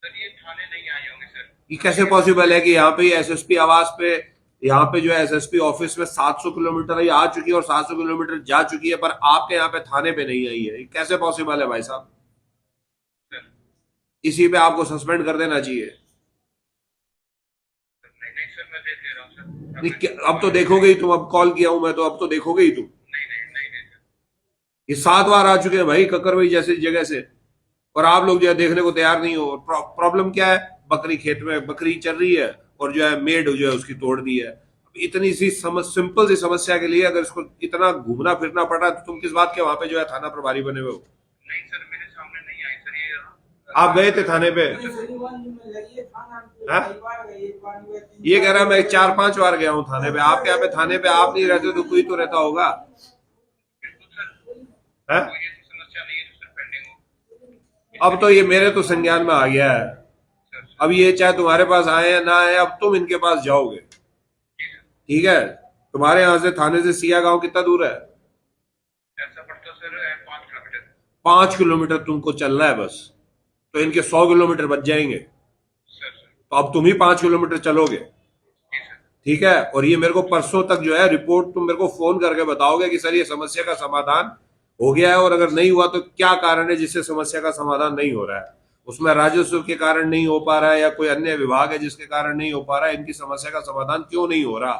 Sir ये थाने नहीं आए होंगे सर। ये कैसे पॉसिबल है कि यहाँ पे एसएसपी आवास पे, यहाँ पे जो है एसएसपी ऑफिस में 700 किलोमीटर ये आ चुकी है और 700 किलोमीटर जा चुकी है, पर आपके यहाँ पे थाने पे नहीं आई है? ये कैसे पॉसिबल है भाई साहब? सर इसी पे आपको सस्पेंड कर देना चाहिए। सर नहीं नहीं सर, मैं देख ले रहा हूँ सर, नहीं अब इसको अब तो दोबारा से देखोगे ही नहीं। तुम, अब कॉल किया हूं मैं तो अब तो देखोगे ही तुम। नहीं नहीं नहीं नहीं सर। ये 7 बार आ चुके हैं भाई ककरवई जैसी जगह से, और आप लोग जो है देखने को तैयार नहीं हो। प्रॉब्लम क्या है? बकरी खेत में बकरी चल रही है और जो है मेड जो है उसकी तोड़ दी है। अब इतनी सी सिंपल सी समस्या के लिए अगर इसको इतना घूमना फिरना पड़ रहा है, तो तुम किस बात के वहां पे जो है थाना प्रभारी बने हुए हो? नहीं सर, मेरे सामने नहीं आई सर ये। आप गए थे थाने पे? हाँ? ये कह रहा है मैं 4-5 बार गया हूँ थाने पे। आपके यहाँ पे थाने पे आप नहीं रहते तो कोई तो रहता होगा। बिल्कुल सर, है? कोई ऐसी समस्या नहीं है जो सर पेंडिंग हो अब इसके तो लिए। ये मेरे तो संज्ञान में आ गया है। सर सर अब ये चाहे तुम्हारे पास आए या ना आए, अब तुम इनके पास जाओगे। जी सर। ठीक है? तुम्हारे यहाँ से थाने से सिया गांव कितना दूर है? ऐसा पड़ता सर 5 किलोमीटर। 5 किलोमीटर तुमको चलना है बस, तो इनके 100 किलोमीटर बच जाएंगे। सर सर तो अब तुम ही 5 किलोमीटर चलोगे। जी सर। ठीक है? और ये मेरे को परसों तक जो है रिपोर्ट तुम मेरे को फोन करके बताओगे कि सर ये समस्या का समाधान हो गया है, और अगर नहीं हुआ तो क्या कारण है जिससे समस्या का समाधान नहीं हो रहा है। उसमें राजस्व के कारण नहीं हो पा रहा है या कोई अन्य विभाग है जिसके कारण नहीं हो पा रहा है, इनकी समस्या का समाधान क्यों नहीं हो रहा?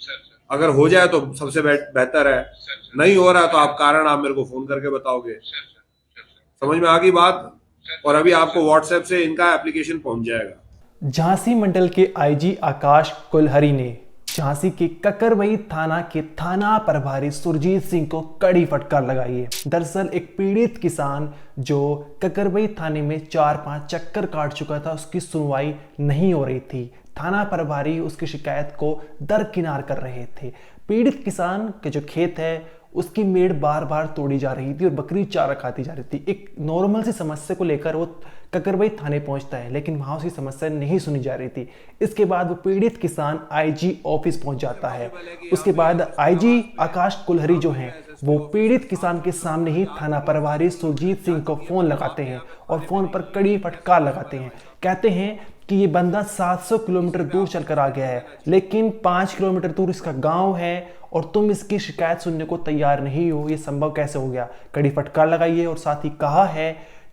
सर सर अगर हो जाए तो सबसे बेहतर है, सर सर नहीं हो रहा तो आप कारण आप मेरे को फोन करके बताओगे। सर सर सर सर समझ में आ गई बात? सर और अभी सर आपको सर व्हाट्सएप से इनका एप्लीकेशन पहुंच जाएगा। झांसी मंडल के आईजी आकाश कुलहरी ने झांसी के ककरवई थाना के थाना प्रभारी सुरजीत सिंह को कड़ी फटकार लगाई है। दरअसल एक पीड़ित किसान जो ककरवई थाने में 4-5 चक्कर काट चुका था, उसकी सुनवाई नहीं हो रही थी। थाना प्रभारी उसकी शिकायत को दरकिनार कर रहे थे। पीड़ित किसान के जो खेत है उसकी मेड़ बार बार तोड़ी जा रही थी और बकरी चारा खाती जा रही थी। एक नॉर्मल सी समस्या को लेकर वो ककरवई थाने पहुंचता है, लेकिन वहां उसकी समस्या नहीं सुनी जा रही थी। इसके बाद वो पीड़ित किसान आईजी ऑफिस पहुंच जाता है। उसके बाद आईजी आकाश कुलहरी जो हैं वो पीड़ित किसान के सामने ही थाना प्रभारी सुरजीत सिंह को फोन लगाते हैं और फोन पर कड़ी फटकार लगाते हैं। कहते हैं कि ये बंदा 700 किलोमीटर दूर चलकर आ गया है, लेकिन 5 किलोमीटर दूर इसका गांव है और तुम इसकी शिकायत सुनने को तैयार नहीं हो। ये संभव कैसे हो गया? कड़ी फटकार लगाई है और साथ ही कहा है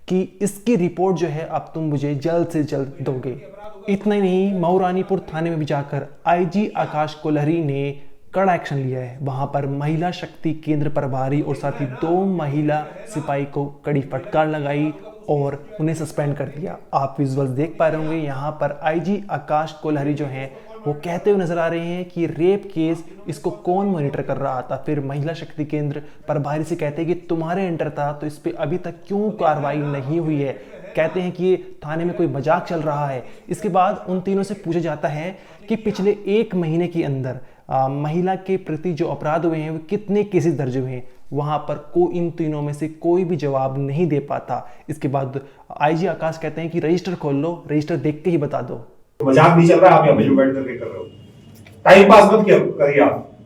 कि इसकी रिपोर्ट जो है अब तुम मुझे जल्द से जल्द दोगे। इतना ही नहीं, महारानीपुर थाने में भी जाकर आईजी आकाश कुलहरी ने कड़ा एक्शन लिया है। वहां पर महिला शक्ति केंद्र प्रभारी और साथ ही 2 महिला सिपाही को कड़ी फटकार लगाई और उन्हें सस्पेंड कर दिया। आप विजुअल्स देख पा रहे होंगे, यहाँ पर आईजी आकाश कुलहरी जो हैं वो कहते हुए नजर आ रहे हैं कि रेप केस इसको कौन मॉनिटर कर रहा था। फिर महिला शक्ति केंद्र प्रभारी से कहते हैं कि तुम्हारे अंडर था तो इस पे अभी तक क्यों कार्रवाई नहीं हुई है। कहते हैं कि ये थाने में कोई मजाक चल रहा है। इसके बाद उन तीनों से पूछा जाता है कि पिछले 1 महीने के अंदर महिला के प्रति जो अपराध हुए हैं वो कितने केसेस दर्ज हुए हैं। वहां पर इन तीनों में से कोई भी जवाब नहीं दे पाता। इसके बाद आईजी आकाश कहते हैं कि रजिस्टर खोल लो, रजिस्टर देख के ही बता दो। मजाक नहीं चल रहा, आप यहाँ पे जो बैठ करके कर रहे हो, टाइम पास मत करिए आप।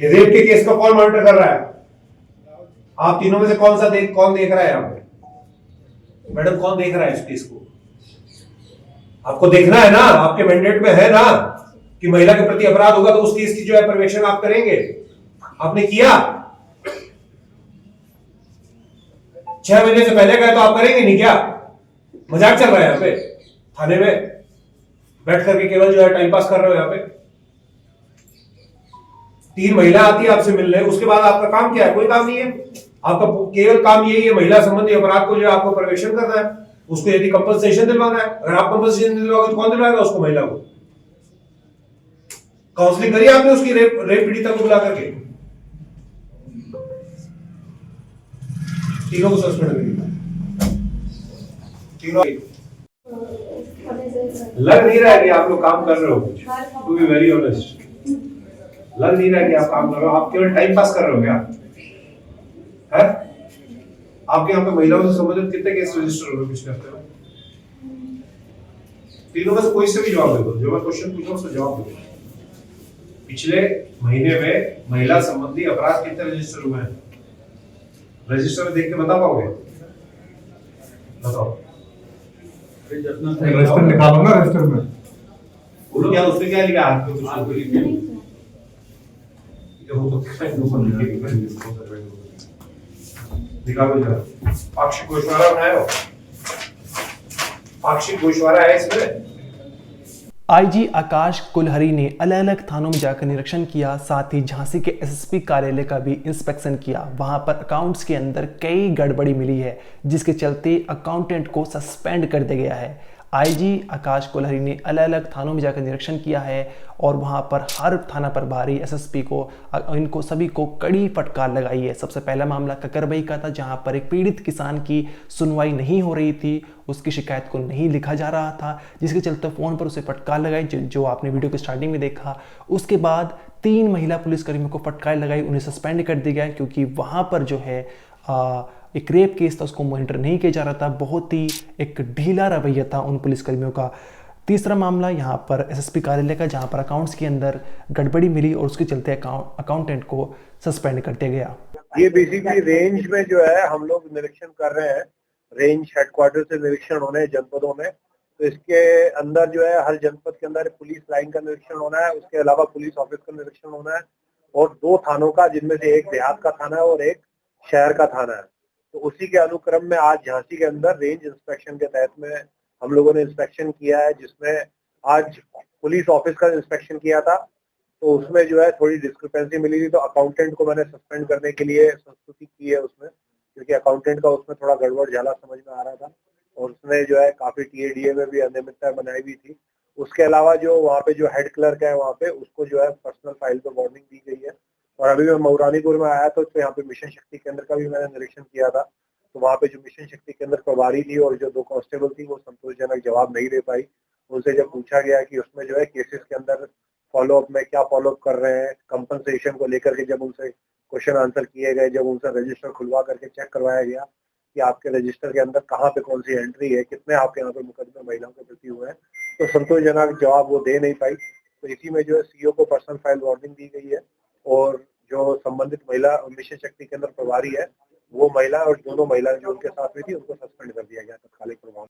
ये रेप के केस का कौन मॉनिटर कर रहा है? आप तीनों में से कौन देख रहा है यहाँ पे? मैडम कौन देख रहा है इस केस को? आपको देखना है ना, आपके मैंडेट में है ना कि महिला के प्रति अपराध होगा तो उस केस की जो है पर्यवेक्षण आप करेंगे। आपने किया? 6 महीने से पहले गए तो आप करेंगे नहीं क्या? मजाक चल रहा है यहाँ पे? थाने में बैठ करके केवल जो है टाइम पास कर रहे हो यहाँ पे। 3 महिला आती है आपसे मिलने, उसके बाद आपका काम क्या है? कोई काम नहीं है आपका। केवल काम यही है महिला संबंधी अपराध को जो आपको पर्यवेक्षण करना है, उसको यदि कंपनसेशन दिलवाना है। अगर आप कंपनसेशन दिलवाओगे तो कौन दिलवाएगा उसको? महिला को। काउंसलिंग करिए आपने उसकी रेप पीड़िता को बुला करके। तीनों को सस्पेंड करिए, तीनों। लग नहीं रहा है कि आप लोग काम कर रहे हो, टू बी वेरी ऑनेस्ट। लग नहीं रहा है कि आप काम कर रहे हो, आप केवल टाइम पास कर रहे हो क्या है? आपके यहाँ पे महिलाओं से संबंधित कितने केस रजिस्टर हुए पिछले हफ्ते में? तीनों में से कोई से भी जवाब दे दो, जो मैं क्वेश्चन पूछा उसका जवाब दो। पिछले महीने में महिला संबंधी अपराध कितने रजिस्टर हुए हैं? रजिस्टर में देख के बता पाओगे? बताओ। रजिस्टर निकालो ना, रजिस्टर में क्या उसमें क्या लिखा हाथ पे कुछ निकालो जरा। पाक्षिक गोशवारा बनाया हो? पाक्षिक गोशवारा है इसमें? आईजी आकाश कुलहरी ने अलग अलग थानों में जाकर निरीक्षण किया, साथ ही झांसी के एसएसपी कार्यालय का भी इंस्पेक्शन किया। वहां पर अकाउंट्स के अंदर कई गड़बड़ी मिली है, जिसके चलते अकाउंटेंट को सस्पेंड कर दिया गया है। आईजी आकाश कुलहरी ने अलग अलग थानों में जाकर निरीक्षण किया है और वहां पर हर थाना प्रभारी एसएसपी को इनको सभी को कड़ी फटकार लगाई है। सबसे पहला मामला ककरबई का था, जहां पर एक पीड़ित किसान की सुनवाई नहीं हो रही थी, उसकी शिकायत को नहीं लिखा जा रहा था, जिसके चलते फ़ोन पर उसे फटकार लगाई, जो आपने वीडियो के स्टार्टिंग में देखा। उसके बाद 3 महिला पुलिसकर्मियों को फटकार लगाई, उन्हें सस्पेंड कर दिया गया, क्योंकि वहाँ पर जो है एक रेप केस था, उसको मॉनिटर नहीं किया जा रहा था। बहुत ही एक ढीला रवैया था उन पुलिसकर्मियों का। तीसरा मामला यहाँ पर एसएसपी कार्यालय का, जहाँ पर अकाउंट्स के अंदर गड़बड़ी मिली और उसके चलते अकाउंटेंट को सस्पेंड कर दिया गया। ये बेसिकली रेंज में जो है हम लोग निरीक्षण कर रहे हैं, रेंज हेडक्वार्टर से निरीक्षण होने हैं जनपदों में। तो इसके अंदर जो है हर जनपद के अंदर पुलिस लाइन का निरीक्षण होना है, उसके अलावा पुलिस ऑफिस का निरीक्षण होना है और 2 थानों का, जिनमें से एक देहात का थाना है और एक शहर का थाना है। तो उसी के अनुक्रम में आज झांसी के अंदर रेंज इंस्पेक्शन के तहत में हम लोगों ने इंस्पेक्शन किया है, जिसमें आज पुलिस ऑफिस का इंस्पेक्शन किया था। तो उसमें जो है थोड़ी डिस्क्रिपेंसी मिली थी, तो अकाउंटेंट को मैंने सस्पेंड करने के लिए संस्तुति की है उसमें, क्योंकि अकाउंटेंट का उसमें थोड़ा गड़बड़ झाला समझ में आ रहा था और उसने जो है काफी टीएडीए में भी अनियमितता बनाई हुई थी। उसके अलावा जो वहाँ पे जो हेड क्लर्क है वहाँ पे, उसको जो है पर्सनल फाइल पे वार्निंग दी गई है। और अभी मैं मऊरानीपुर में आया तो यहाँ पे मिशन शक्ति केंद्र का भी मैंने निरीक्षण किया था। तो वहाँ पे जो मिशन शक्ति केंद्र प्रभारी थी और जो 2 कांस्टेबल थी, वो संतोषजनक जवाब नहीं दे पाई। उनसे जब पूछा गया कि उसमें जो है केसेस के अंदर फॉलोअप में क्या फॉलोअप कर रहे हैं, कंपनसेशन को लेकर के जब उनसे क्वेश्चन आंसर किए गए, जब उनसे रजिस्टर खुलवा करके चेक करवाया गया कि आपके रजिस्टर के अंदर कहाँ पे कौन सी एंट्री है, कितने आपके यहाँ पे मुकदमे महिलाओं के प्रति हुए हैं, तो संतोषजनक जवाब वो दे नहीं पाई। तो इसी में जो है सीओ को पर्सनल फाइल वार्निंग दी गई है और जो संबंधित महिला मिशन शक्ति केंद्र प्रभारी है, वो महिला और दोनों महिला जो उनके साथ हुई थी, उनको सस्पेंड कर दिया गया तत्कालिक प्रभाव।